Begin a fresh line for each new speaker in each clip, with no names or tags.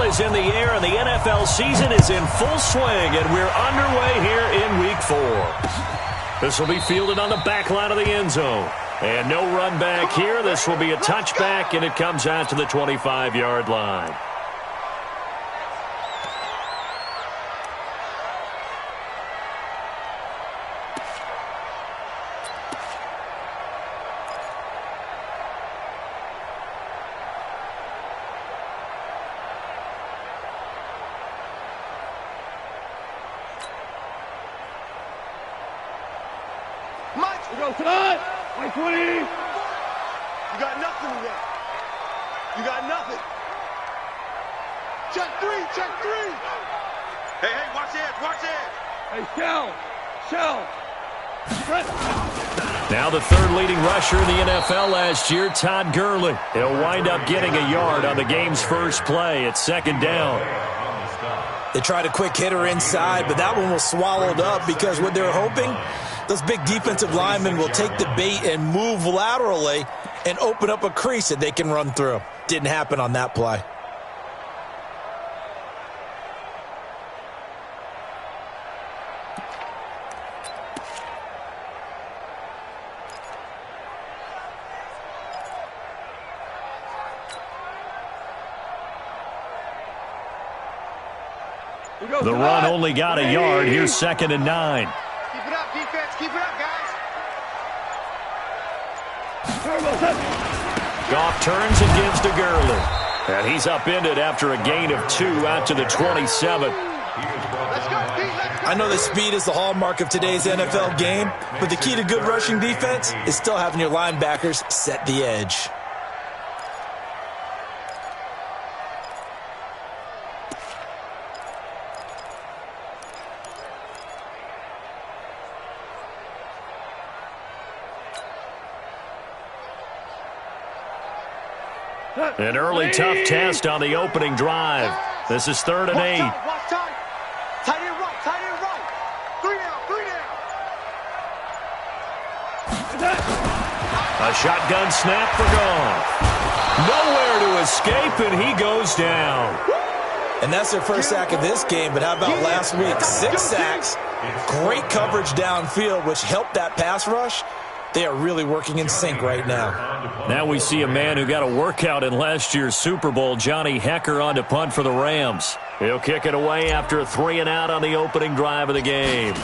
ball is in the air, and the NFL season is in full swing, and we're underway here in Week 4. This will be fielded on the back line of the end zone. And no run back here. This will be a touchback, and it comes out to the 25-yard line.
You got nothing in there. You got nothing. Check three, check three. Hey, watch it, watch it. Hey, shell.
Now the third leading rusher in the NFL last year, Todd Gurley. He'll wind up getting a yard on the game's first play. It's second down.
They tried a quick hitter inside, but that one was swallowed up because what they're hoping, those big defensive linemen will take the bait and move laterally and open up a crease that they can run through. Didn't happen on that play.
The run only got a yard. Here's 2nd and 9.
Keep it up, defense. Keep it up, guys.
Goff turns and gives to Gurley. And he's upended after a gain of 2 out to the 27.
I know that speed is the hallmark of today's NFL game, but the key to good rushing defense is still having your linebackers set the edge.
An early tough test on the opening drive. This is 3rd and 8.
Watch time. Tight end right. 3 down.
A shotgun snap for Goff. Nowhere to escape, and he goes down.
And that's their first sack of this game, but how about last week? 6 sacks, great coverage downfield, which helped that pass rush. They are really working in sync right now.
Now we see a man who got a workout in last year's Super Bowl, Johnny Hekker, on to punt for the Rams. He'll kick it away after a 3-and-out on the opening drive of the game.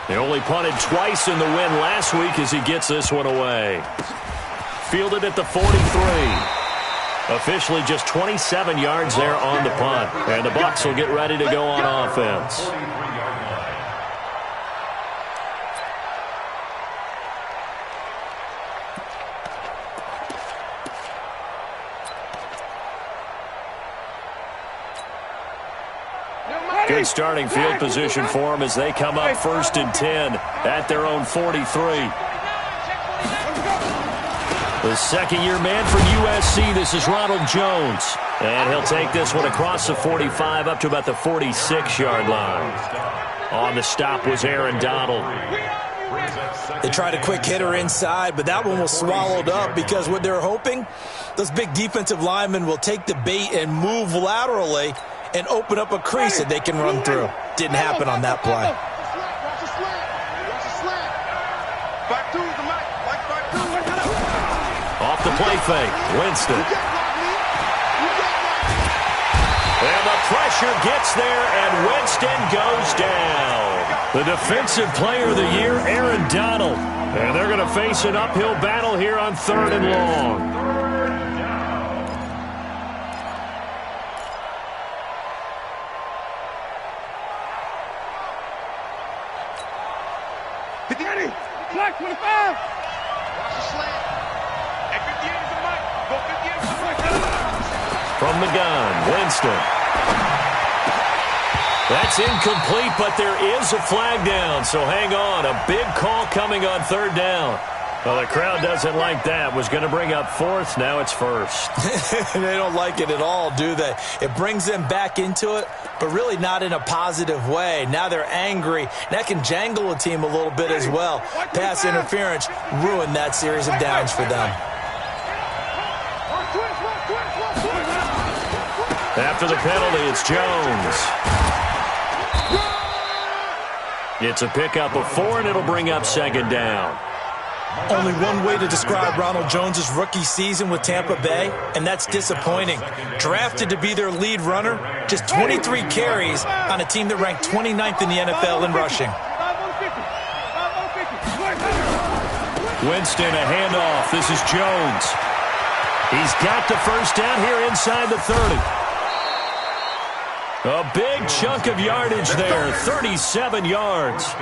They only punted twice in the win last week as he gets this one away. Fielded at the 43. Officially just 27 yards there on the punt. And the Bucs will get ready to go on offense. Good starting field position for them as they come up 1st and 10 at their own 43. The second-year man for USC, this is Ronald Jones. And he'll take this one across the 45 up to about the 46-yard line. On the stop was Aaron Donald.
They tried a quick hitter inside, but that one was swallowed up because what they're hoping, those big defensive linemen will take the bait and move laterally and open up a crease that they can run through. Didn't happen on that play.
Off the play fake, Winston. And the pressure gets there, and Winston goes down. The defensive player of the year, Aaron Donald. And they're going to face an uphill battle here on 3rd and long.
Black 25. Watch the slant. At 58 is the mic. Go 58 is the mic.
From the gun, Winston. That's incomplete, but there is a flag down, so hang on. A big call coming on 3rd down. Well, the crowd doesn't like that. Was going to bring up 4th. Now it's 1st.
They don't like it at all, do they? It brings them back into it, but really not in a positive way. Now they're angry. That can jangle a team a little bit as well. Pass interference ruined that series of downs for them.
After the penalty, it's Jones. It's a pickup of 4, and it'll bring up second down.
Only one way to describe Ronald Jones' rookie season with Tampa Bay, and that's disappointing. Drafted to be their lead runner, just 23 carries on a team that ranked 29th in the NFL in rushing.
Winston, a handoff. This is Jones. He's got the first down here inside the 30. A big chunk of yardage there, 37 yards.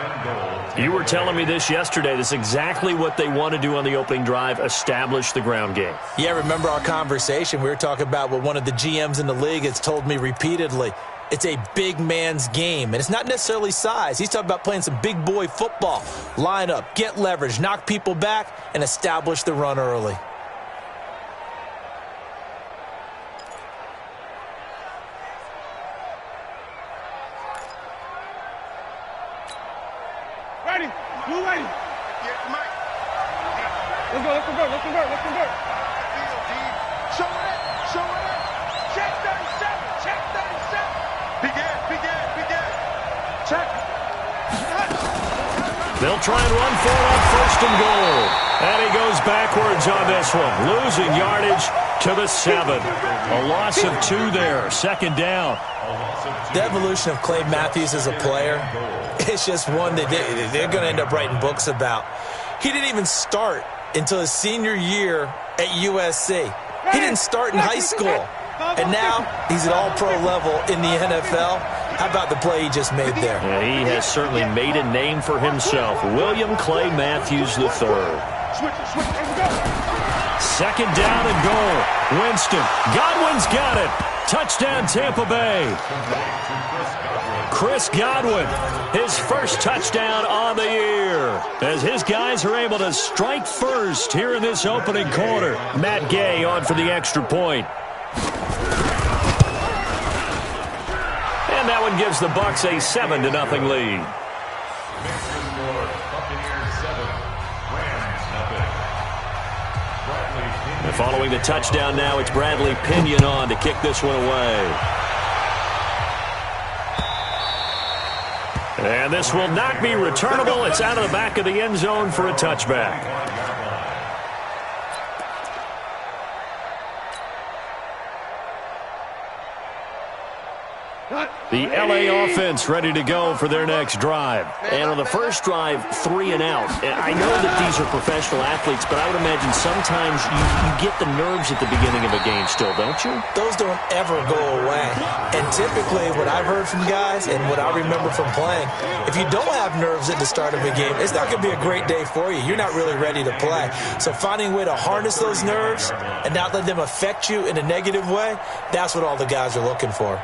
You were telling me this yesterday. This is exactly what they want to do on the opening drive, establish the ground game.
Yeah, remember our conversation? We were talking about what one of the GMs in the league has told me repeatedly. It's a big man's game, and it's not necessarily size. He's talking about playing some big boy football. Line up, get leverage, knock people back, and establish the run early.
Ready. Blue ready. Yeah, Mike. Let's convert. Show it. Check 37. Begin. Check.
They'll try and run for it on first and goal. And he goes backwards on this one, losing yardage to the 7. A loss of 2 there, second down.
The evolution of Clay Matthews as a player, it's just one that they're going to end up writing books about. He didn't even start until his senior year at USC. He didn't start in high school. And now he's at all-pro level in the NFL. How about the play he just made there?
Yeah, he has certainly made a name for himself. William Clay Matthews III. Second down and goal. Winston. Godwin's got it. Touchdown, Tampa Bay. Chris Godwin, his first touchdown on the year, as his guys are able to strike first here in this opening quarter. Matt Gay on for the extra point. And that one gives the Bucs a 7-0 lead. And following the touchdown now, it's Bradley Pinion on to kick this one away. And this will not be returnable. It's out of the back of the end zone for a touchback. The LA offense ready to go for their next drive. And on the first drive, 3 and out. And I know that these are professional athletes, but I would imagine sometimes you get the nerves at the beginning of a game still, don't you?
Those don't ever go away. And typically what I've heard from guys and what I remember from playing, if you don't have nerves at the start of a game, it's not going to be a great day for you. You're not really ready to play. So finding a way to harness those nerves and not let them affect you in a negative way, that's what all the guys are looking for.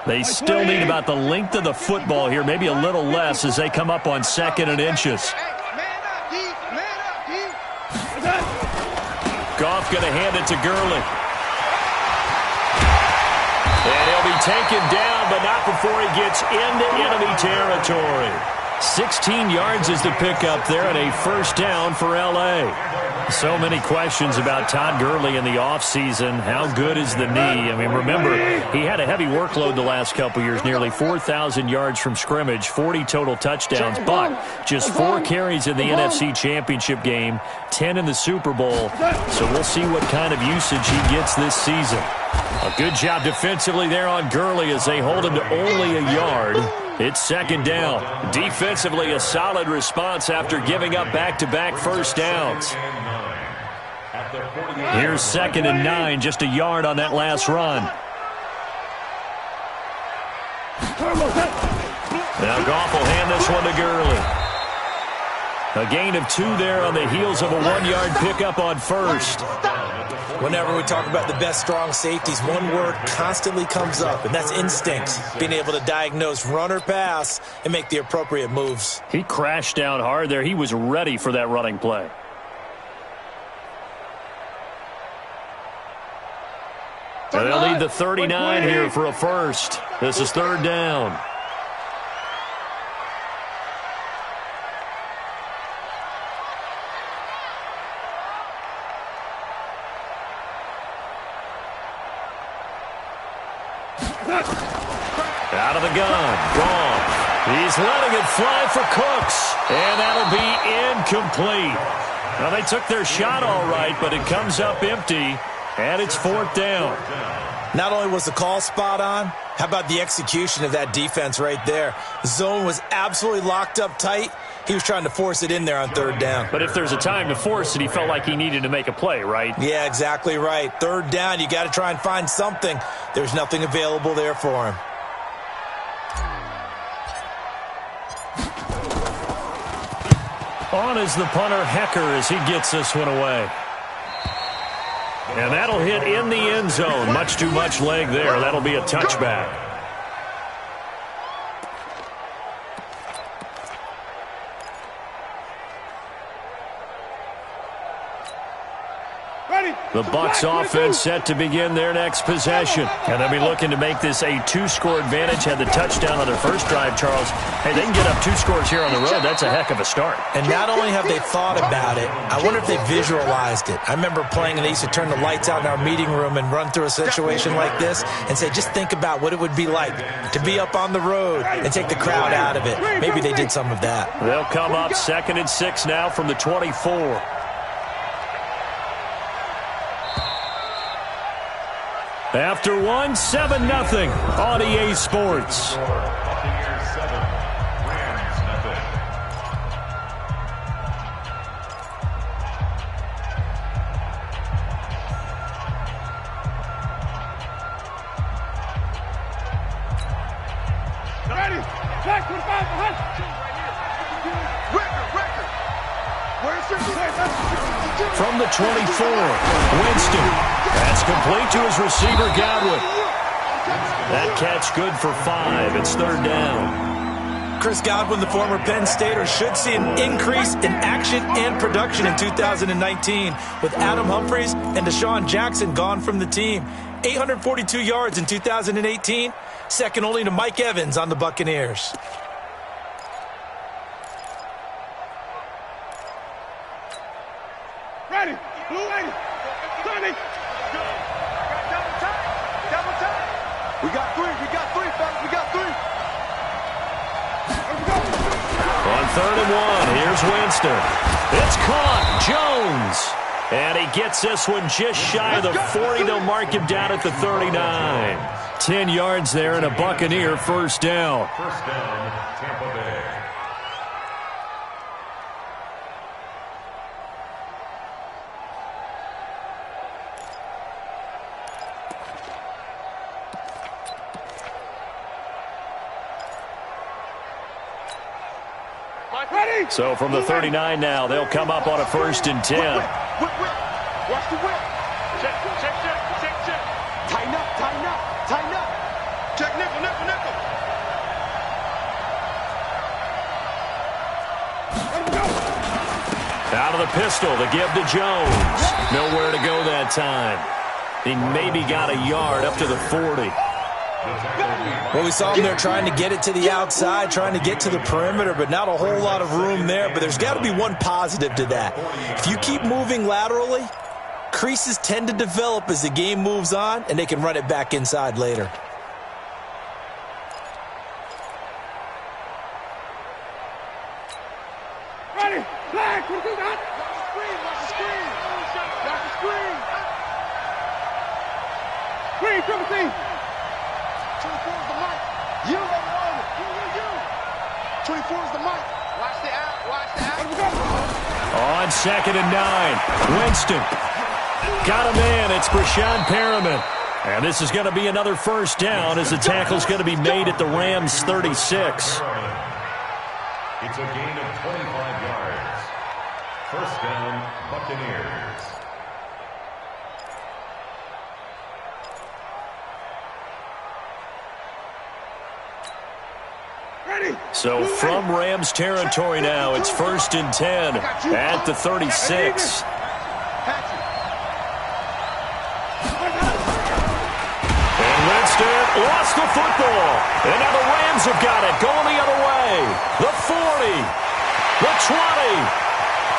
They still need about the length of the football here, maybe a little less as they come up on 2nd and inches. Goff going to hand it to Gurley. And he'll be taken down, but not before he gets into enemy territory. 16 yards is the pickup there and a first down for L.A. So many questions about Todd Gurley in the offseason. How good is the knee? I mean, remember, he had a heavy workload the last couple years, nearly 4,000 yards from scrimmage, 40 total touchdowns, but just 4 carries in the NFC Championship game, 10 in the Super Bowl. So we'll see what kind of usage he gets this season. A good job defensively there on Gurley as they hold him to only a yard. It's second down. Defensively, a solid response after giving up back-to-back first downs. Here's 2nd and 9, just a yard on that last run. Now Goff will hand this one to Gurley. A gain of 2 there on the heels of a 1-yard pickup on first.
Whenever we talk about the best strong safeties, one word constantly comes up, and that's instinct. Being able to diagnose run or pass and make the appropriate moves.
He crashed down hard there. He was ready for that running play. And they'll need the 39 here for a first. This is third down. Out of the gun. Gone. He's letting it fly for Cooks. And that'll be incomplete. Well, they took their shot all right, but it comes up empty. And it's fourth down.
Not only was the call spot on, how about the execution of that defense right there? The zone was absolutely locked up tight. He was trying to force it in there on third down.
But if there's a time to force it, he felt like he needed to make a play, right?
Yeah, exactly right. Third down, you got to try and find something. There's nothing available there for him.
On is the punter, Hecker, as he gets this one away. And that'll hit in the end zone. Much too much leg there. That'll be a touchback. The Bucs offense set to begin their next possession. And they'll be looking to make this a two-score advantage. Had the touchdown on their first drive, Charles. Hey, they can get up 2 scores here on the road. That's a heck of a start.
And not only have they thought about it, I wonder if they visualized it. I remember playing, and they used to turn the lights out in our meeting room and run through a situation like this and say, just think about what it would be like to be up on the road and take the crowd out of it. Maybe they did some of that.
They'll come up 2nd and 6 now from the 24. After 7-0 on EA Sports. From the 24, Winston. That's complete to his receiver, Godwin. That catch good for 5. It's third down.
Chris Godwin, the former Penn Stater, should see an increase in action and production in 2019 with Adam Humphries and Deshaun Jackson gone from the team. 842 yards in 2018, second only to Mike Evans on the Buccaneers.
Ready, blue lady, Sonny. Double time. We got 3, fellas, we got 3.
On 3rd and 1, here's Winston. It's caught, Jones. And he gets this one just shy of the 40. They'll mark him down at the 39. 10 yards there and a Buccaneer first down.
First down, Tampa Bay.
So from the 39 now, they'll come up on a 1st and 10.
Whip. Watch the whip. Check. Tighten up. Check nickel.
Out of the pistol, the give to Jones. Nowhere to go that time. He maybe got a yard up to the 40.
Well, we saw him there trying to get it to the outside, trying to get to the perimeter, but not a whole lot of room there. But there's got to be one positive to that. If you keep moving laterally, creases tend to develop as the game moves on, and they can run it back inside later.
Ready, flag, what do you got? Watch the screen. Screen, triple team. 24 is the mic. You on it. You. 24 is the mic. Watch the out.
On 2nd and 9, Winston. Got him in. It's Brashad Perriman. And this is going to be another first down as the tackle's going to be made at the Rams' 36.
It's a gain of 25 yards. First down, Buccaneers.
So from Rams territory now, it's 1st and 10 at the 36. it, lost the football. And now the Rams have got it, going the other way. The 40, the 20,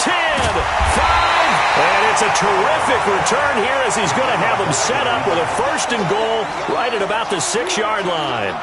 10, 5. And it's a terrific return here as he's going to have them set up with a 1st and goal right at about the 6-yard line.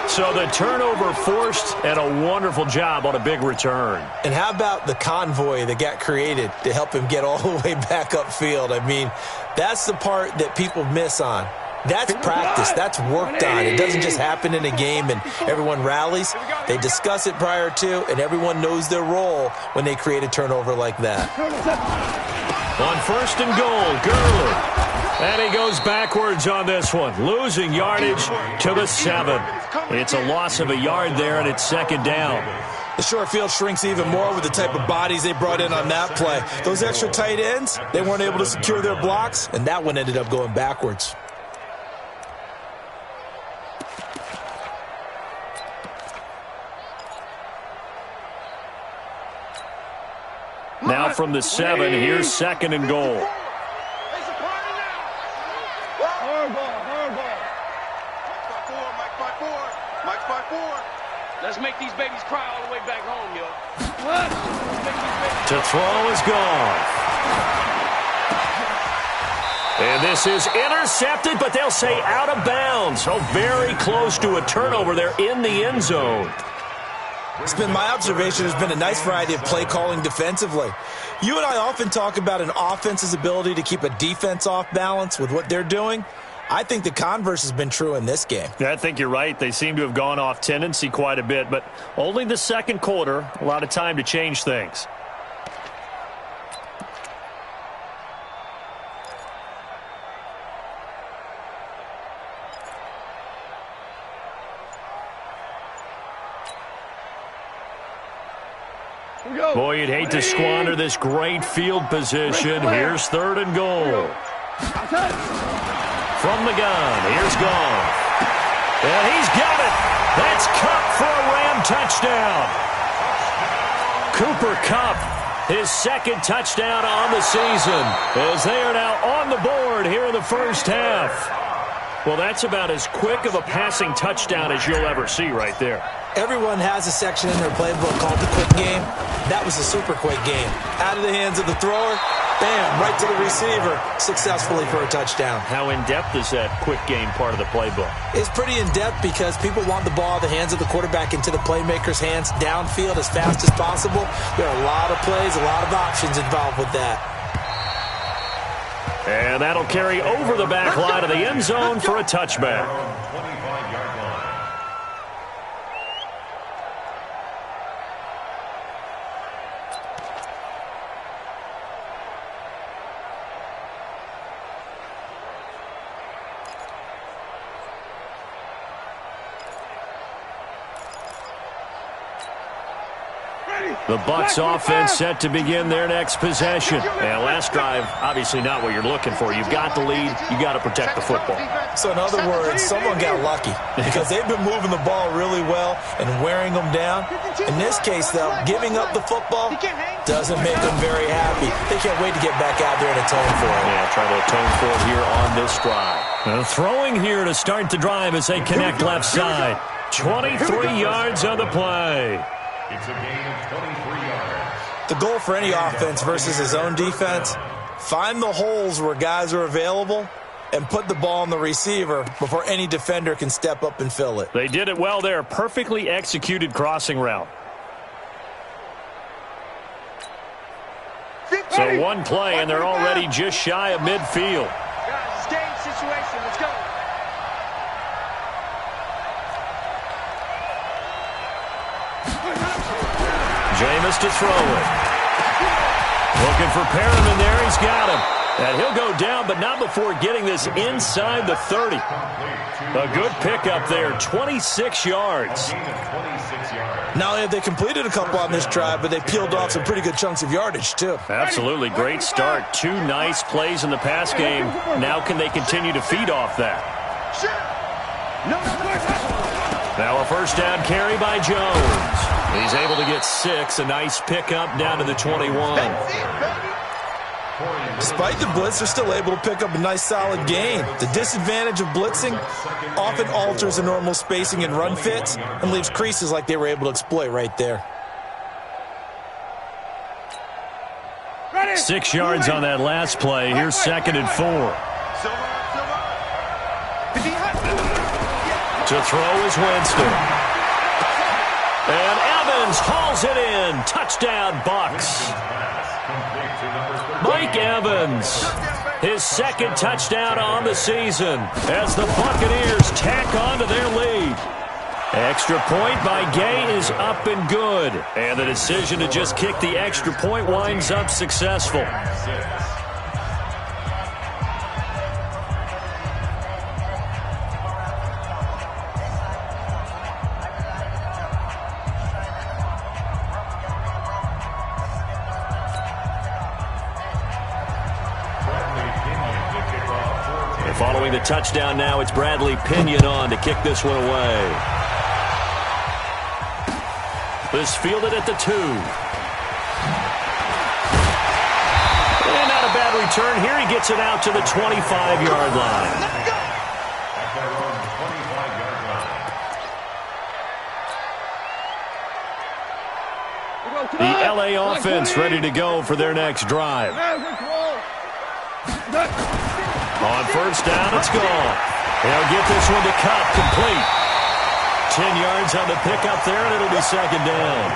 So the turnover forced and a wonderful job on a big return.
And how about the convoy that got created to help him get all the way back upfield? I mean, that's the part that people miss on. That's practice. That's worked on. It doesn't just happen in a game and everyone rallies. They discuss it prior to, and everyone knows their role when they create a turnover like that.
On 1st and goal, Gurley. And he goes backwards on this one, losing yardage to the 7. It's a loss of a yard there, and it's 2nd down.
The short field shrinks even more with the type of bodies they brought in on that play. Those extra tight ends, they weren't able to secure their blocks, and that one ended up going backwards.
Now from the 7, here's 2nd and goal.
Let's make these babies cry all the way back home, yo.
To throw is gone. And this is intercepted, but they'll say out of bounds. So very close to a turnover there in the end zone.
It's been my observation there's been a nice variety of play calling defensively. You and I often talk about an offense's ability to keep a defense off balance with what they're doing. I think the converse has been true in this game.
Yeah, I think you're right. They seem to have gone off tendency quite a bit, but only the 2nd quarter, a lot of time to change things. Boy, you'd hate to squander this great field position. Here's 3rd and goal. From the gun, here's Goff. And he's got it. That's Kupp for a Ram touchdown. Cooper Kupp, his 2nd touchdown on the season, as they are now on the board here in the 1st half. Well, that's about as quick of a passing touchdown as you'll ever see right there.
Everyone has a section in their playbook called the quick game. That was a super quick game. Out of the hands of the thrower, bam, right to the receiver, successfully for a touchdown.
How in-depth is that quick game part of the playbook?
It's pretty in-depth because people want the ball out of the hands of the quarterback into the playmaker's hands downfield as fast as possible. There are a lot of plays, a lot of options involved with that.
And that'll carry over the back line of the end zone for a touchback. The Bucs offense set to begin their next possession. And last drive, obviously not what you're looking for. You've got the lead. You got to protect the football.
So in other words, someone got lucky because they've been moving the ball really well and wearing them down. In this case, though, giving up the football doesn't make them very happy. They can't wait to get back out there and atone for it.
Yeah, try to atone for it here on this drive. Throwing here to start the drive as they connect left side. 23 yards on the play.
It's a gain of 23 yards.
The goal for any offense versus his own defense, find the holes where guys are available and put the ball on the receiver before any defender can step up and fill it.
They did it well there. Perfectly executed crossing route. So one play, and they're already just shy of midfield.
Guys, it's game situation. Let's go.
Jameis to throw it. Looking for Perriman there. He's got him. And he'll go down, but not before getting this inside the 30. A good pickup there, 26 yards.
Not only have they completed a couple on this drive, but they peeled off some pretty good chunks of yardage, too.
Absolutely. Great start. 2 nice plays in the pass game. Now can they continue to feed off that? Now a first down carry by Jones. He's able to get 6. A nice pickup down to the 21.
Despite the blitz, they're still able to pick up a nice solid gain. The disadvantage of blitzing often alters the normal spacing and run fits and leaves creases like they were able to exploit right there.
6 yards on that last play. Here's 2nd and 4. To throw is Winston. And Evans hauls it in. Touchdown, Bucs. Mike Evans, his 2nd touchdown on the season as the Buccaneers tack on to their lead. Extra point by Gay is up and good. And the decision to just kick the extra point winds up successful. And following the touchdown now, it's Bradley Pinion on to kick this one away. This fielded at the 2. And not a bad return here. He gets it out to the 25-yard line. The LA offense ready to go for their next drive. On first down, it's gone. They'll get this one to Cup, complete. 10 yards on the pickup there, and it'll be 2nd down.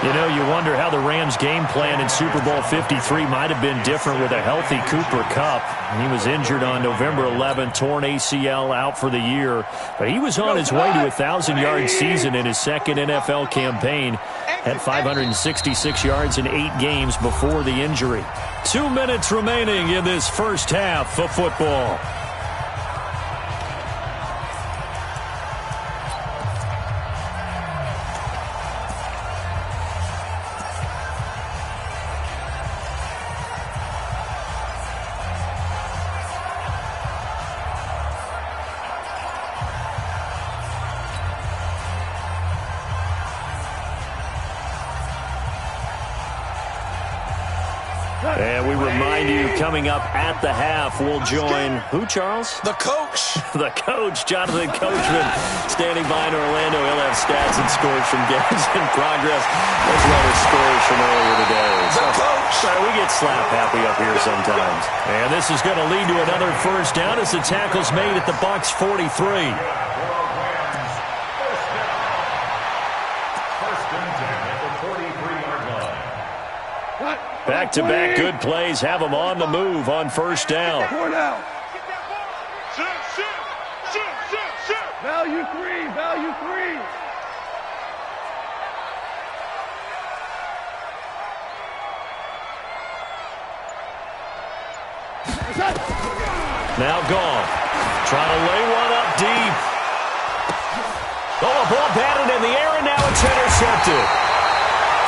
You know, you wonder how the Rams' game plan in Super Bowl 53 might have been different with a healthy Cooper Kupp. He was injured on November 11th, torn ACL, out for the year. But he was on his way to a 1,000-yard season in his 2nd NFL campaign. Had 566 yards in 8 games before the injury. 2 minutes remaining in this first half of football. And we remind you, coming up at the half, we'll join who, Charles?
The coach.
The coach, Jonathan Coachman, standing by in Orlando. He'll have stats and scores from games in progress, as well as scores from earlier today.
The coach.
We get slap happy up here sometimes. And this is going to lead to another first down as the tackle's made at the Bucs 43. Back-to-back good plays have them on the move on first down.
Value 3, value 3.
Now gone. Trying to lay one up deep. Oh, a ball batted in the air, and now it's intercepted.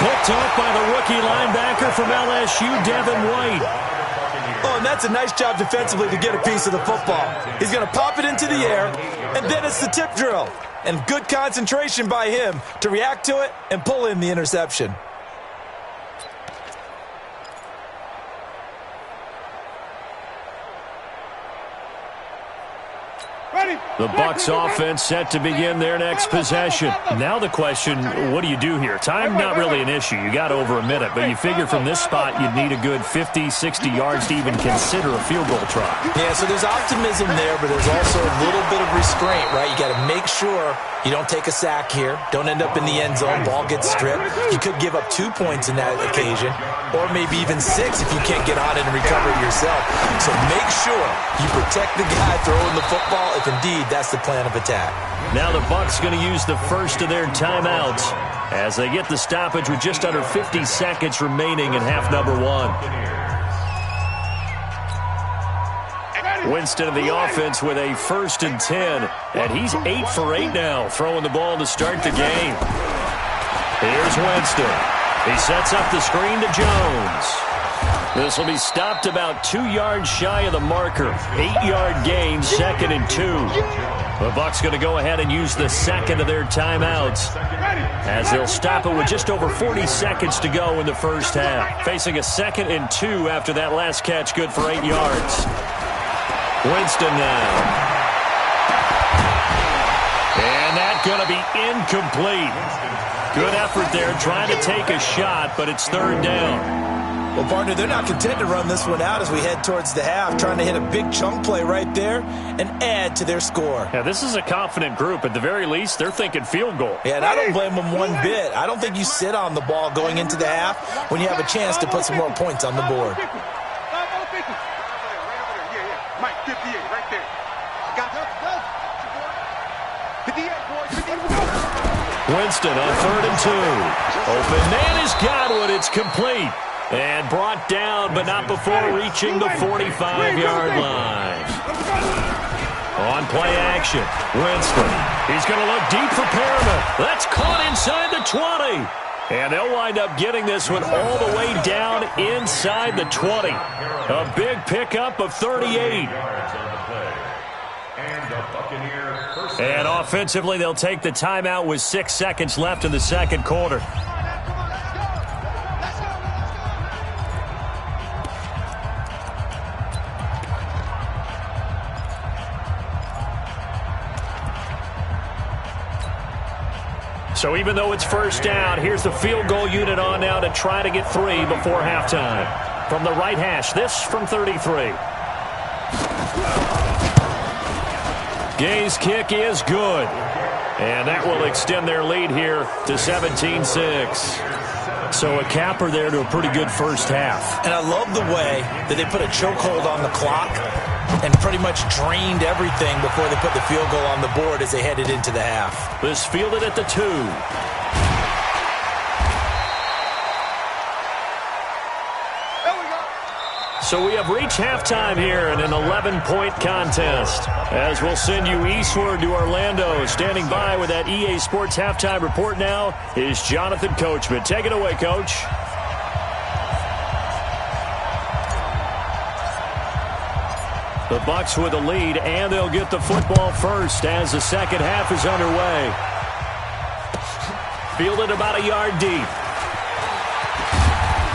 Picked off by the rookie linebacker from LSU, Devin White.
Oh, and that's a nice job defensively to get a piece of the football. He's going to pop it into the air, and then it's the tip drill. And good concentration by him to react to it and pull in the interception.
The Bucs offense set to begin their next possession. Now the question, what do you do here? Time not really an issue. You got over a minute, but you figure from this spot you'd need a good 50, 60 yards to even consider a field goal try.
Yeah, so there's optimism there, but there's also a little bit of restraint, right? You got to make sure you don't take a sack here. Don't end up in the end zone. Ball gets stripped. You could give up 2 points in that occasion, or maybe even 6 if you can't get on it and recover it yourself. So make sure you protect the guy throwing the football if indeed that's the plan of attack.
Now the Bucs going to use the first of their timeouts as they get the stoppage with just under 50 seconds remaining in half number 1. Winston of the offense with a 1st and 10, and he's 8 for 8 now, throwing the ball to start the game. Here's Winston. He sets up the screen to Jones. This will be stopped about 2 yards shy of the marker. 8-yard gain, 2nd and 2. The Bucs going to go ahead and use the second of their timeouts as they'll stop it with just over 40 seconds to go in the first half. Facing a 2nd and 2 after that last catch, good for 8 yards. Winston now. And that's going to be incomplete. Good effort there trying to take a shot, but it's 3rd down.
Well, partner, they're not content to run this one out as we head towards the half, trying to hit a big chunk play right there and add to their score.
Yeah, this is a confident group. At the very least, they're thinking field goal.
Yeah, and I don't blame them one bit. I don't think you sit on the ball going into the half when you have a chance to put some more points on the board.
Mike, 58, right there. Got you. 58, boys. 58.
Winston on 3rd and 2. Open man is Godwin. It's complete. And brought down, but not before reaching the 45-yard line. On play action, Winston. He's going to look deep for Perriman. That's caught inside the 20. And they'll wind up getting this one all the way down inside the 20. A big pickup of 38. And offensively, they'll take the timeout with 6 seconds left in the second quarter. So even though it's first down, here's the field goal unit on now to try to get 3 before halftime. From the right hash, this from 33. Gay's kick is good. And that will extend their lead here to 17-6. So a capper there to a pretty good first half.
And I love the way that they put a chokehold on the clock and pretty much drained everything before they put the field goal on the board as they headed into the half.
This fielded at the 2. So we have reached halftime here in an 11-point contest. As we'll send you eastward to Orlando. Standing by with that EA Sports halftime report now is Jonathan Coachman. Take it away, Coach. The Bucs with a lead, and they'll get the football first as the second half is underway. Fielded about a yard deep.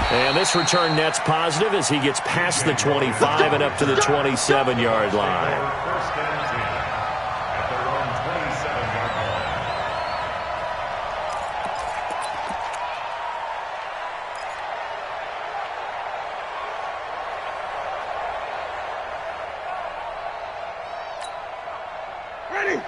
And this return net's positive as he gets past the 25 and up to the 27-yard line.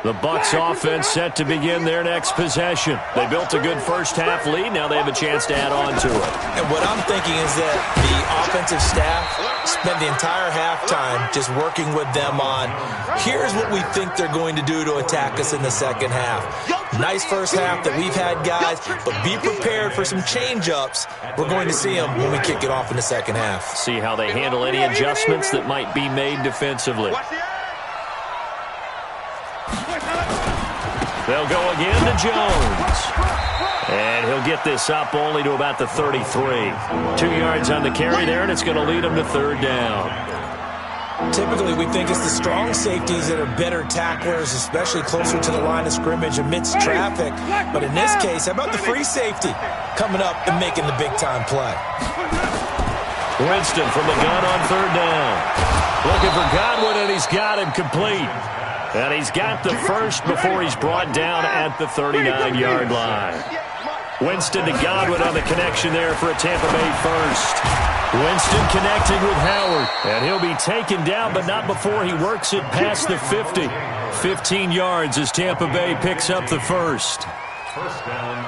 The Bucs offense set to begin their next possession. They built a good first half lead. Now they have a chance to add on to it.
And what I'm thinking is that the offensive staff spent the entire halftime just working with them on, here's what we think they're going to do to attack us in the second half. Nice first half that we've had, guys, but be prepared for some change-ups. We're going to see them when we kick it off in the second half.
See how they handle any adjustments that might be made defensively. They'll go again to Jones. And he'll get this up only to about the 33. 2 yards on the carry there, and it's going to lead him to 3rd down.
Typically, we think it's the strong safeties that are better tacklers, especially closer to the line of scrimmage amidst traffic. But in this case, how about the free safety coming up and making the big-time play?
Winston from the gun on 3rd down. Looking for Godwin, and he's got him complete. And he's got the first before he's brought down at the 39-yard line. Winston to Godwin on the connection there for a Tampa Bay first. Winston connecting with Howard. And he'll be taken down, but not before he works it past the 50. 15 yards as Tampa Bay picks up the first.
First down.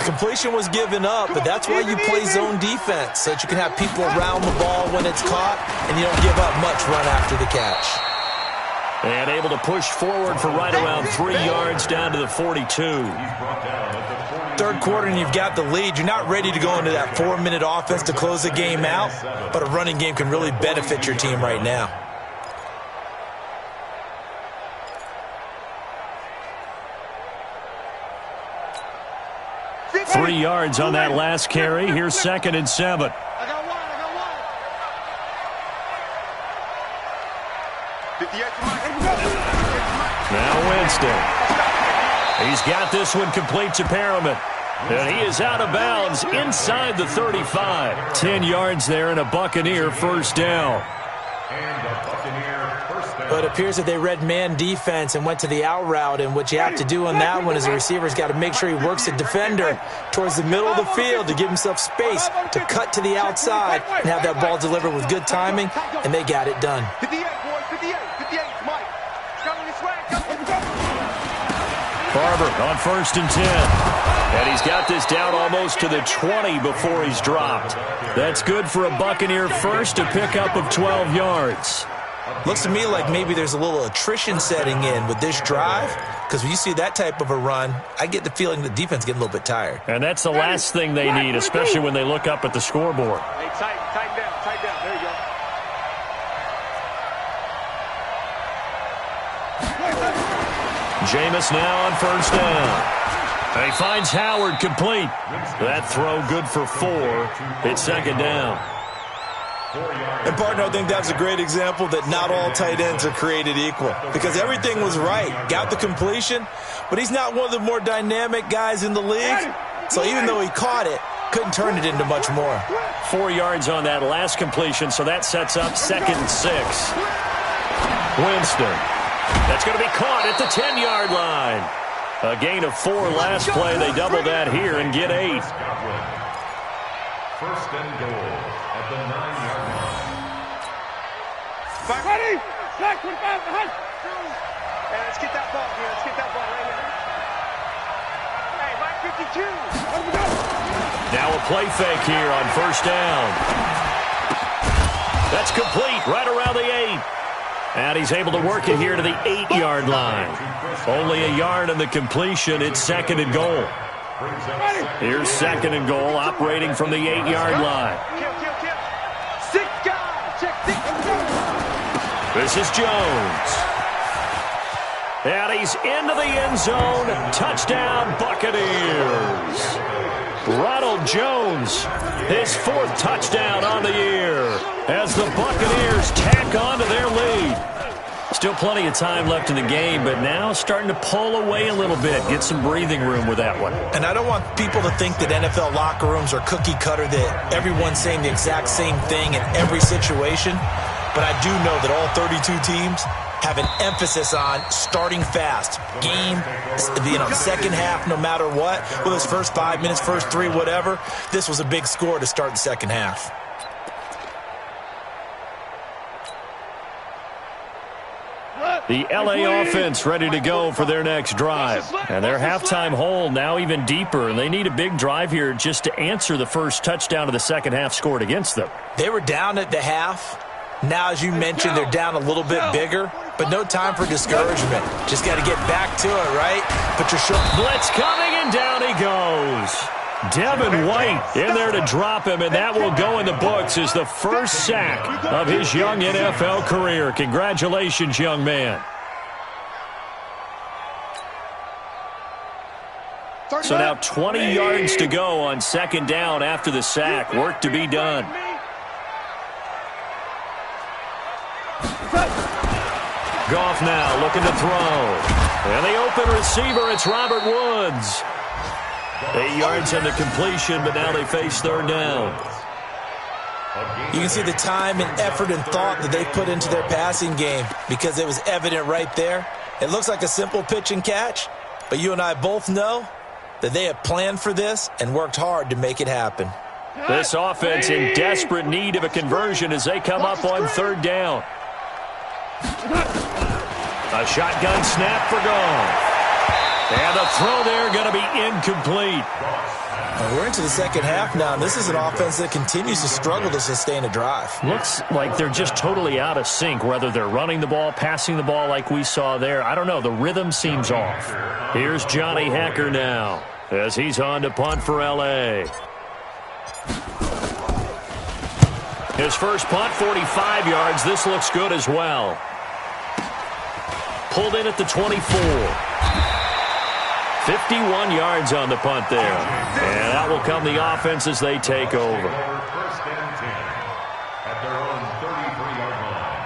Completion was given up, but that's why you play zone defense, so that you can have people around the ball when it's caught, and you don't give up much run after the catch.
And able to push forward for right around 3 yards down to the 42.
Third quarter and you've got the lead. You're not ready to go into that 4-minute offense to close the game out, but a running game can really benefit your team right now.
Three yards on that last carry. Here's 2nd and 7.
I got one.
Now Winston. He's got this one complete to Perriman. And he is out of bounds inside the 35. 10 yards there and a Buccaneer first down.
But it appears that they read man defense and went to the out route, and what you have to do on that one is the receiver's got to make sure he works the defender towards the middle of the field to give himself space to cut to the outside and have that ball delivered with good timing, and they got it done.
58, boy, 58, 58, Mike. Coming this way.
Barber on 1st and 10. And he's got this down almost to the 20 before he's dropped. That's good for a Buccaneer first, a pickup of 12 yards.
Looks to me like maybe there's a little attrition setting in with this drive, because when you see that type of a run, I get the feeling the defense is getting a little bit tired.
And that's the last thing they need, especially when they look up at the scoreboard.
Hey, tighten down, tighten down. There you go.
Jameis now on 1st down. He finds Howard complete. That throw good for 4. It's 2nd down.
And, partner, I think that's a great example that not all tight ends are created equal, because everything was right. Got the completion, but he's not one of the more dynamic guys in the league. So even though he caught it, couldn't turn it into much more.
4 yards on that last completion, so that sets up 2nd and 6. Winston. That's going to be caught at the 10-yard line. A gain of 4 last play. They double that here and get 8.
1st and goal at the 9-yard line.
Ready? Back, 25, behind.
Hey, let's get that ball here. Let's get that ball right here. Hey, Mike 52.
Now a play fake here on 1st down. That's complete right around the 8. And he's able to work it here to the 8-yard line. Only a yard on the completion. It's 2nd and goal. Here's 2nd and goal, operating from the 8-yard line.
Kill. 6 guys. Check 6.
This is Jones. And he's into the end zone. Touchdown, Buccaneers. Ronald Jones, his 4th touchdown on the year, as the Buccaneers tack on to their lead. Still plenty of time left in the game, but now starting to pull away a little bit, get some breathing room with that one.
And I don't want people to think that NFL locker rooms are cookie cutter, that everyone's saying the exact same thing in every situation. But I do know that all 32 teams have an emphasis on starting fast. Game, second half, no matter what. Whether it's first 5 minutes, first 3, whatever. This was a big score to start the second half.
The LA offense ready to go for their next drive. And their halftime hole now even deeper, and they need a big drive here just to answer the first touchdown of the second half scored against them.
They were down at the half. Now, as you mentioned, they're down a little bit bigger, but no time for discouragement. Just got to get back to it, right? Put your shoulder.
Blitz coming, and down he goes. Devin White in there to drop him, and that will go in the books as the first sack of his young NFL career. Congratulations, young man. So now 20 yards to go on 2nd down after the sack. Work to be done. Goff now looking to throw. And the open receiver, it's Robert Woods. 8 yards on the completion, but now they face 3rd down.
You can see the time and effort and thought that they put into their passing game, because it was evident right there. It looks like a simple pitch and catch, but you and I both know that they have planned for this and worked hard to make it happen.
This offense in desperate need of a conversion as they come up on 3rd down. A shotgun snap for Goff. And the throw there going to be incomplete.
We're into the second half now, and this is an offense that continues to struggle to sustain a drive.
Looks like they're just totally out of sync, whether they're running the ball, passing the ball like we saw there. I don't know. The rhythm seems off. Here's Johnny Hecker now as he's on to punt for L.A. His first punt, 45 yards. This looks good as well. Pulled in at the 24. 51 yards on the punt there. And that will come the offense as they take over.
1st and 10 at their own 33-yard line.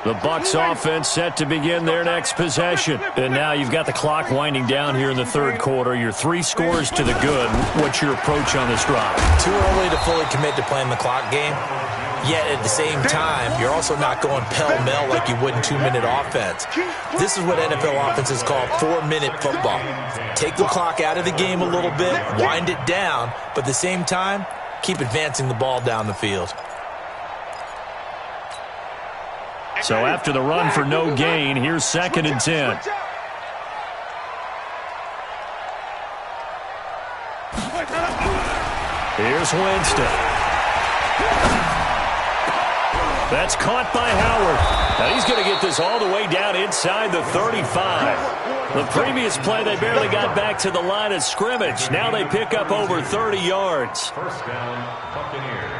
The Bucs offense set to begin their next possession. And now you've got the clock winding down here in the third quarter. You're 3 scores to the good. What's your approach on this drive?
Too early to fully commit to playing the clock game. Yet at the same time, you're also not going pell-mell like you would in 2-minute offense. This is what NFL offenses call 4-minute football. Take the clock out of the game a little bit, wind it down, but at the same time, keep advancing the ball down the field.
So after the run for no gain, here's 2nd and 10. Here's Winston. That's caught by Howard. Now he's going to get this all the way down inside the 35. The previous play, they barely got back to the line of scrimmage. Now they pick up over 30 yards.
First down, Buccaneers.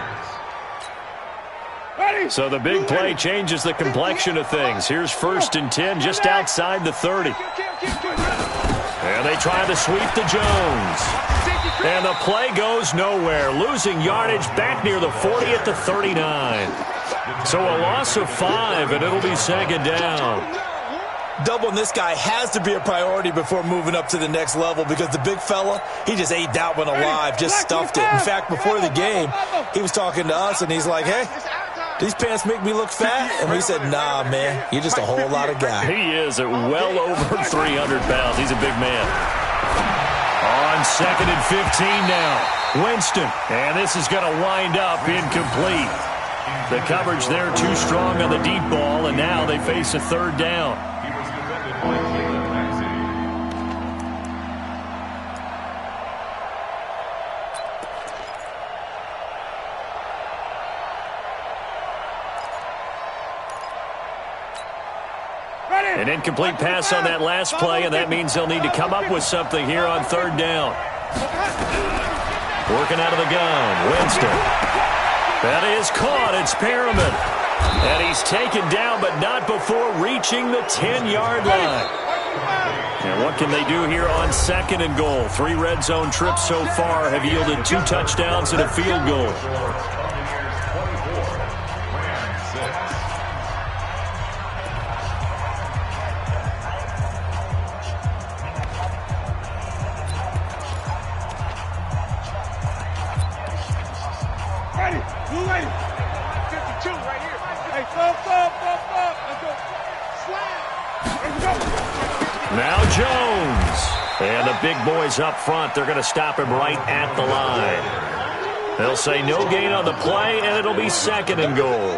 So the big play changes the complexion of things. Here's 1st and 10 just outside the 30. And they try to sweep to Jones. And the play goes nowhere, losing yardage back near the 40 at the 39. So a loss of 5, and it'll be 2nd down.
Doubling this guy has to be a priority before moving up to the next level because the big fella, he just ate that one alive, just stuffed it. In fact, before the game, he was talking to us, and he's like, hey, these pants make me look fat? And we said, nah, man, you're just a whole lot of guy.
He is at well over 300 pounds. He's a big man. On 2nd and 15 now, Winston. And this is going to wind up incomplete. The coverage there too strong on the deep ball, and now they face a 3rd down.
He was defended by Caleb Maxey.
An incomplete pass on that last play, and that means they'll need to come up with something here on 3rd down. Working out of the gun, Winston. That is caught. It's Perriman. And he's taken down, but not before reaching the 10-yard line. And what can they do here on 2nd and goal? 3 red zone trips so far have yielded 2 touchdowns and a field goal. Now Jones. And the big boys up front, they're going to stop him right at the line. They'll say no gain on the play, and it'll be 2nd and goal.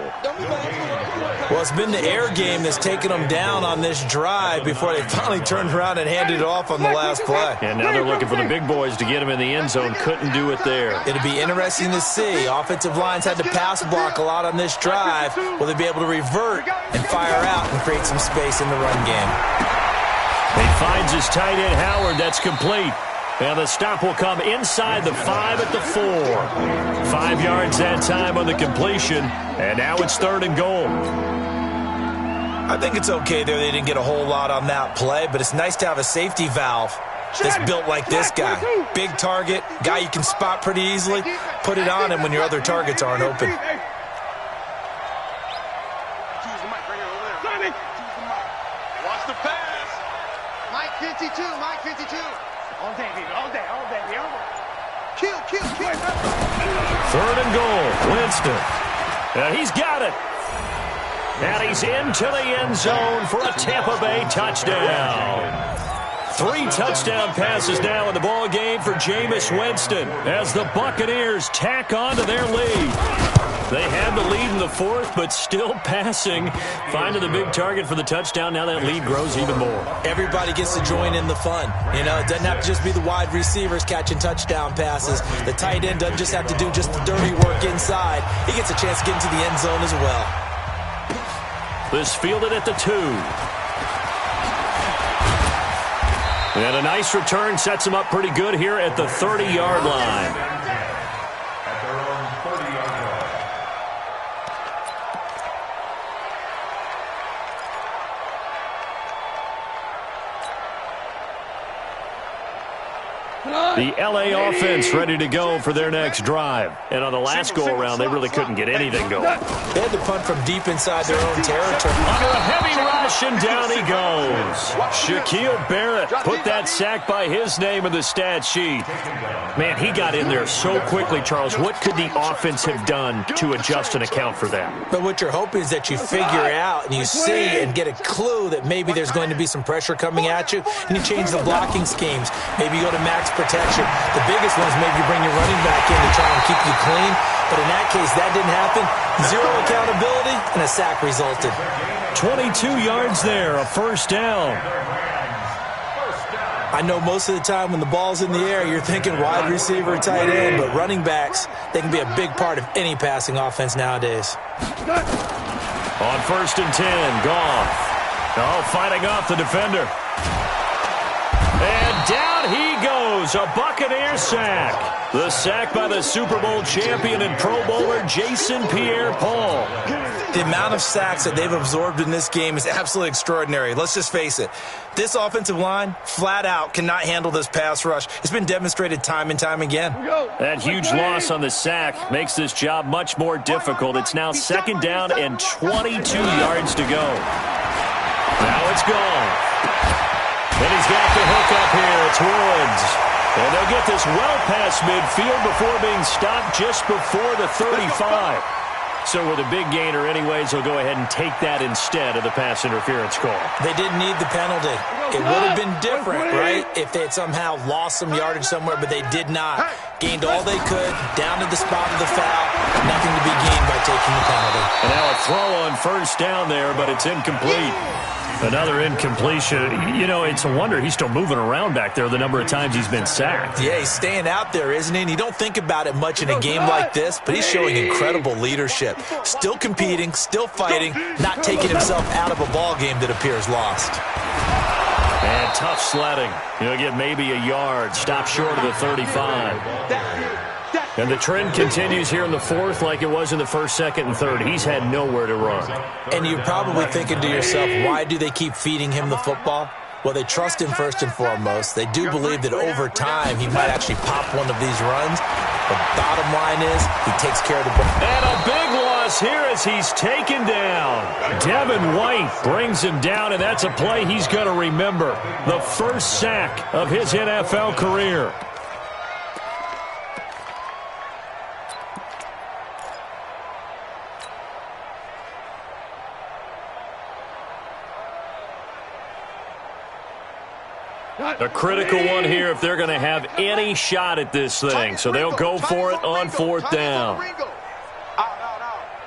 Well, it's been the air game that's taken them down on this drive before they finally turned around and handed it off on the last play.
And now they're looking for the big boys to get him in the end zone. Couldn't do it there.
It'll be interesting to see. Offensive lines had to pass block a lot on this drive. Will they be able to revert and fire out and create some space in the run game?
He finds his tight end, Howard. That's complete. And the stop will come inside the 5 at the 4. 5 yards that time on the completion. And now it's 3rd and goal.
I think it's okay there. They didn't get a whole lot on that play, but it's nice to have a safety valve that's built like this guy. Big target, guy you can spot pretty easily. Put it on him when your other targets aren't open.
Watch the pass. Mike 52, Mike 52. All day, baby, all day, all day, baby. Kill.
3rd and goal, Winston. He's got it. And he's into the end zone for a Tampa Bay touchdown. 3 touchdown passes now in the ball game for Jameis Winston as the Buccaneers tack on to their lead. They had the lead in the 4th, but still passing. Finding the big target for the touchdown. Now that lead grows even more.
Everybody gets to join in the fun. You know, it doesn't have to just be the wide receivers catching touchdown passes. The tight end doesn't just have to do just the dirty work inside. He gets a chance to get into the end zone as well.
This fielded at the 2. And a nice return sets him up pretty good here at the 30-yard line.
At their own 30-yard line.
The LA offense ready to go for their next drive. And on the last go-around, they really couldn't get anything going.
They had to punt from deep inside their own territory.
Under a heavy rush, and down he goes. Shaquille Barrett put that sack by his name in the stat sheet. Man, he got in there so quickly, Charles. What could the offense have done to adjust and account for that?
But what you're hoping is that you figure out and you see and get a clue that maybe there's going to be some pressure coming at you, and you change the blocking schemes. Maybe you go to max protection. The biggest one is maybe you bring your running back in to try and keep you clean. But in that case, that didn't happen. Zero accountability, and a sack resulted.
22 yards there, a first down.
I know most of the time when the ball's in the air, you're thinking wide receiver, tight end, but running backs, they can be a big part of any passing offense nowadays.
On 1st and 10, Goff. Oh, fighting off the defender. And down he goes, a Buccaneer sack. The sack by the Super Bowl champion and Pro Bowler Jason Pierre-Paul.
The amount of sacks that they've absorbed in this game is absolutely extraordinary. Let's just face it. This offensive line, flat out, cannot handle this pass rush. It's been demonstrated time and time again.
That huge loss on the sack makes this job much more difficult. It's now 2nd down and 22 yards to go. Now it's gone. And he's got the hook up here. It's Woods. And they'll get this well past midfield before being stopped just before the 35. So with a big gainer anyways, they'll go ahead and take that instead of the pass interference call.
They didn't need the penalty. It would have been different, right, if they had somehow lost some yardage somewhere, but they did not. Gained all they could, down to the spot of the foul. Nothing to be gained by taking the penalty.
And now a throw on 1st down there, but it's incomplete. Another incompletion. You know, it's a wonder he's still moving around back there the number of times he's been sacked.
Yeah, he's staying out there, isn't he? And you don't think about it much in a game like this, but he's showing incredible leadership. Still competing, still fighting, not taking himself out of a ball game that appears lost.
And tough sledding. He'll get maybe a yard. Stop short of the 35. And the trend continues here in the 4th like it was in the 1st, 2nd, and 3rd. He's had nowhere to run.
And you're probably thinking to yourself, why do they keep feeding him the football? Well, they trust him first and foremost. They do believe that over time he might actually pop one of these runs. The bottom line is he takes care of the ball.
And a big loss here as he's taken down. Devin White brings him down, and that's a play he's going to remember. The first sack of his NFL career. A critical one here if they're going to have any shot at this thing. So they'll go for it on 4th down.
Out.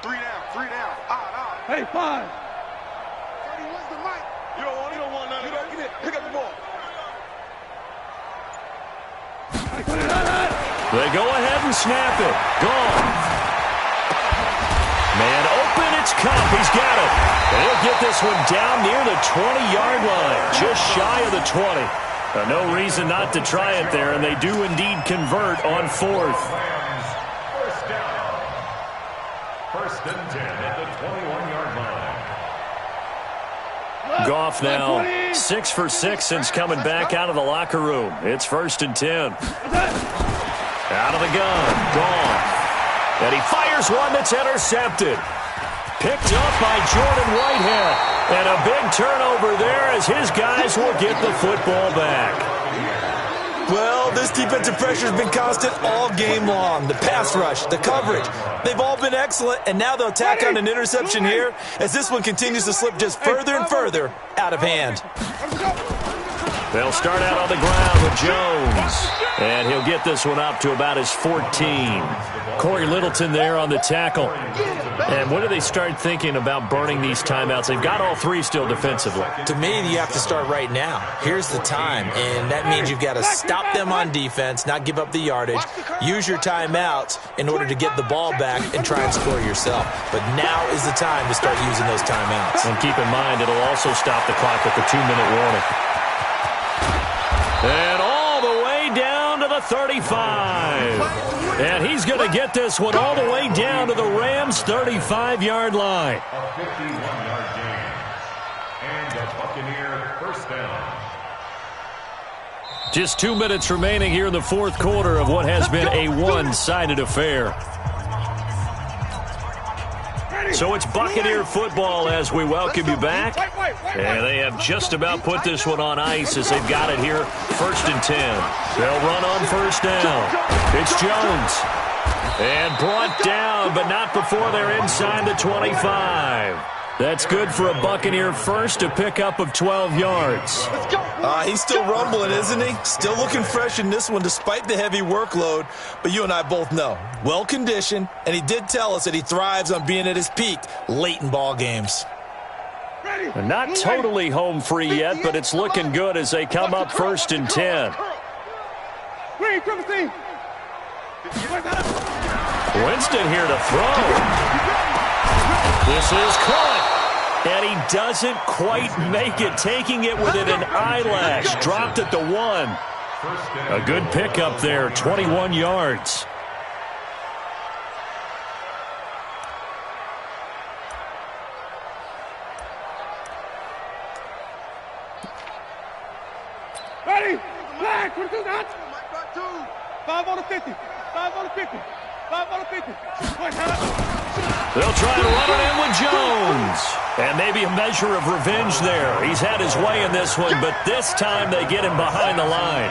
3 down. Out.
Hey, 5.
31's the mic.
You don't want none. You don't get it. Pick up the ball.
They go ahead and snap it. Gone. Man open, it's Cup. He's got it. And he'll get this one down near the 20-yard line, just shy of the 20. No reason not to try it there, and they do indeed convert on 4th.
First down. 1st and 10 at the 21-yard line.
Goff now 6 for 6 since coming back out of the locker room. It's 1st and 10. Out of the gun, Goff. And he fires one that's intercepted. Picked up by Jordan Whitehead. And a big turnover there as his guys will get the football back.
Well, this defensive pressure has been constant all game long. The pass rush, the coverage, they've all been excellent, and now they'll tack on an interception here as this one continues to slip just further and further out of hand.
They'll start out on the ground with Jones, and he'll get this one up to about his 14. Corey Littleton there on the tackle. And when do they start thinking about burning these timeouts? They've got all 3 still defensively.
To me, you have to start right now. Here's the time, and that means you've got to stop them on defense, not give up the yardage, use your timeouts in order to get the ball back and try and score yourself. But now is the time to start using those timeouts.
And keep in mind, it'll also stop the clock at the 2-minute warning. And all the way down to the 35. And he's going to get this one all the way down to the Rams' 35-yard line.
A 51-yard gain. And the Buccaneer first down.
Just 2 minutes remaining here in the fourth quarter of what has been a one-sided affair. So it's Buccaneer football as we welcome you back. And they have just about put this one on ice as they've got it here, 1st and 10. They'll run on first down. It's Jones. And brought down, but not before they're inside the 25. That's good for a Buccaneer first, a pickup of 12 yards.
He's still rumbling, isn't he? Still looking fresh in this one despite the heavy workload. But you and I both know, well-conditioned, and he did tell us that he thrives on being at his peak late in ball games.
Not totally home free yet, but it's looking good as they come up 1st and 10. Winston here to throw. This is caught. And he doesn't quite make it, taking it within an eyelash. Dropped at the 1. A good pickup there, 21 yards.
Ready? Flag. What is that? 5 on the 50. 5 on the 50. 5 on the 50.
They'll try to run it in with Jones. And maybe a measure of revenge there. He's had his way in this one, but this time they get him behind the line.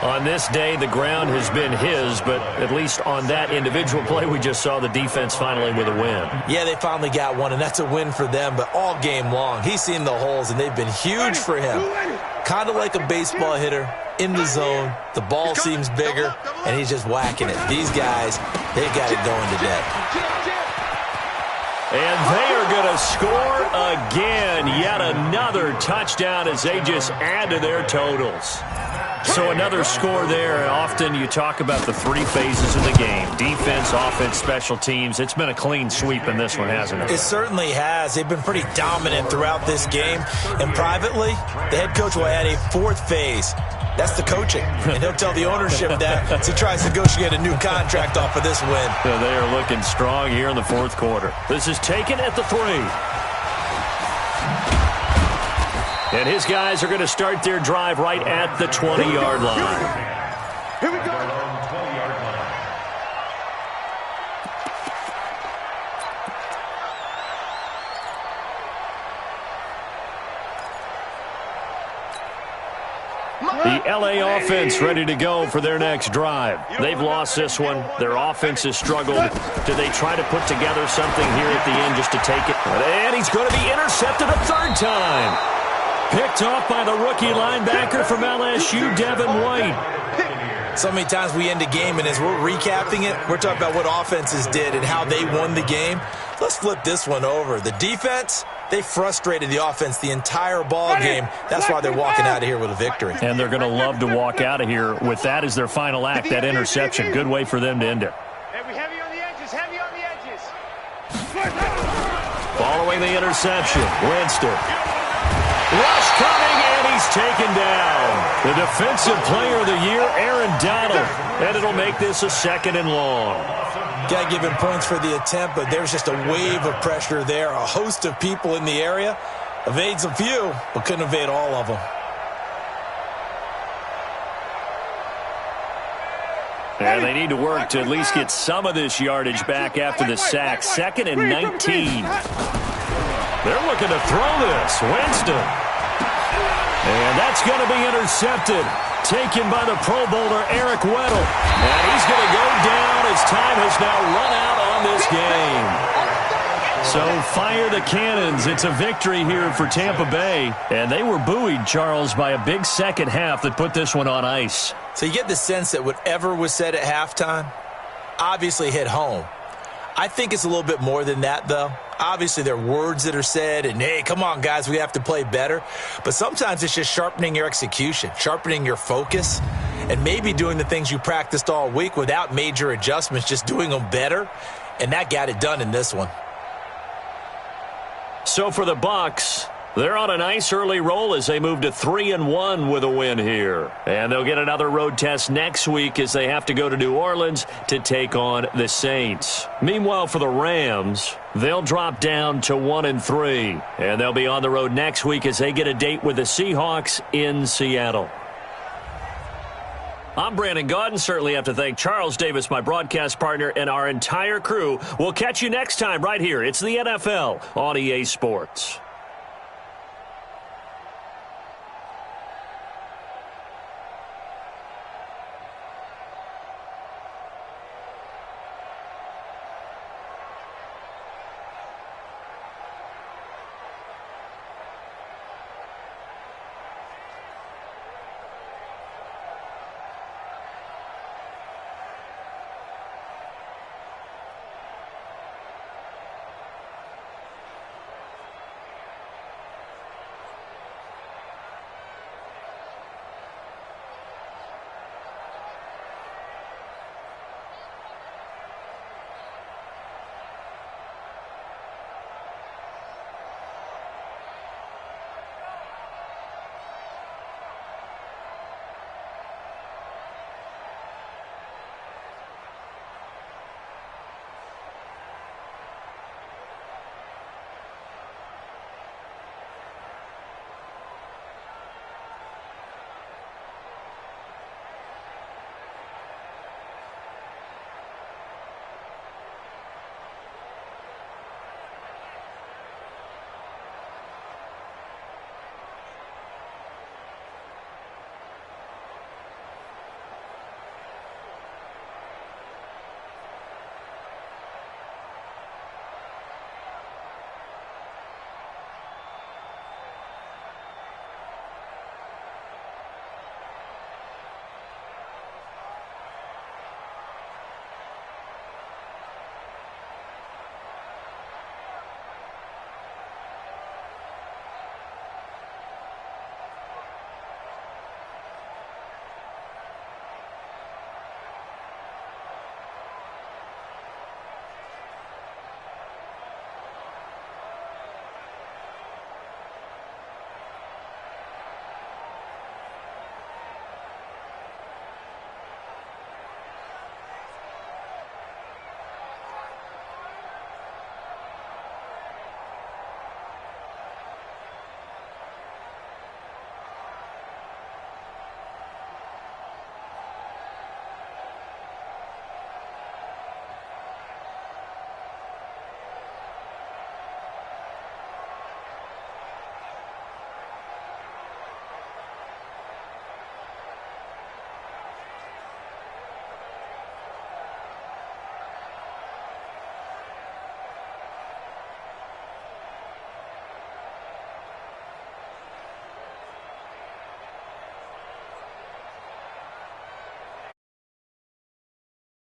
On this day, the ground has been his, but at least on that individual play, we just saw the defense finally with a win.
Yeah, they finally got one, and that's a win for them, but all game long, he's seen the holes, and they've been huge for him. Kind of like a baseball hitter in the zone. The ball seems bigger, and he's just whacking it. These guys, they've got it going today.
And they are going to score again. Yet another touchdown as they just add to their totals. So another score there. Often you talk about the 3 phases of the game. Defense, offense, special teams. It's been a clean sweep in this one, hasn't it?
It certainly has. They've been pretty dominant throughout this game. And privately, the head coach will add a 4th phase. That's the coaching. And he'll tell the ownership that as he tries to negotiate a new contract off of this win.
So they are looking strong here in the fourth quarter. This is taken at the 3. And his guys are going to start their drive right at the 20-yard line.
Here we go.
The L.A. offense ready to go for their next drive. They've lost this one. Their offense has struggled. Do they try to put together something here at the end just to take it? And he's going to be intercepted a 3rd time. Picked off by the rookie linebacker from LSU, Devin White.
So many times we end a game, and as we're recapping it, we're talking about what offenses did and how they won the game. Let's flip this one over. The defense, they frustrated the offense the entire ball game. That's why they're walking out of here with a victory.
And they're going to love to walk out of here with that as their final act, that interception. Good way for them to end it.
Heavy on the edges, heavy on the edges.
Following the interception, Winston. Rush coming, and he's taken down. The defensive player of the year, Aaron Donald. And it'll make this a 2nd and long.
Got to give him points for the attempt, but there's just a wave of pressure there. A host of people in the area. Evades a few, but couldn't evade all of them.
And they need to work to at least get some of this yardage back after the sack. 2nd and 19. They're looking to throw this. Winston. And that's going to be intercepted. Taken by the Pro Bowler, Eric Weddle. And he's going to go down as time has now run out on this game. So fire the cannons. It's a victory here for Tampa Bay. And they were buoyed, Charles, by a big second half that put this one on ice.
So you get the sense that whatever was said at halftime obviously hit home. I think it's a little bit more than that, though. Obviously, there are words that are said, and, hey, come on, guys, we have to play better. But sometimes it's just sharpening your execution, sharpening your focus, and maybe doing the things you practiced all week without major adjustments, just doing them better. And that got it done in this one.
So for the Bucs, they're on a nice early roll as they move to 3-1 with a win here. And they'll get another road test next week as they have to go to New Orleans to take on the Saints. Meanwhile, for the Rams, they'll drop down to 1-3. And they'll be on the road next week as they get a date with the Seahawks in Seattle. I'm Brandon Gaudin. Certainly have to thank Charles Davis, my broadcast partner, and our entire crew. We'll catch you next time right here. It's the NFL on EA Sports.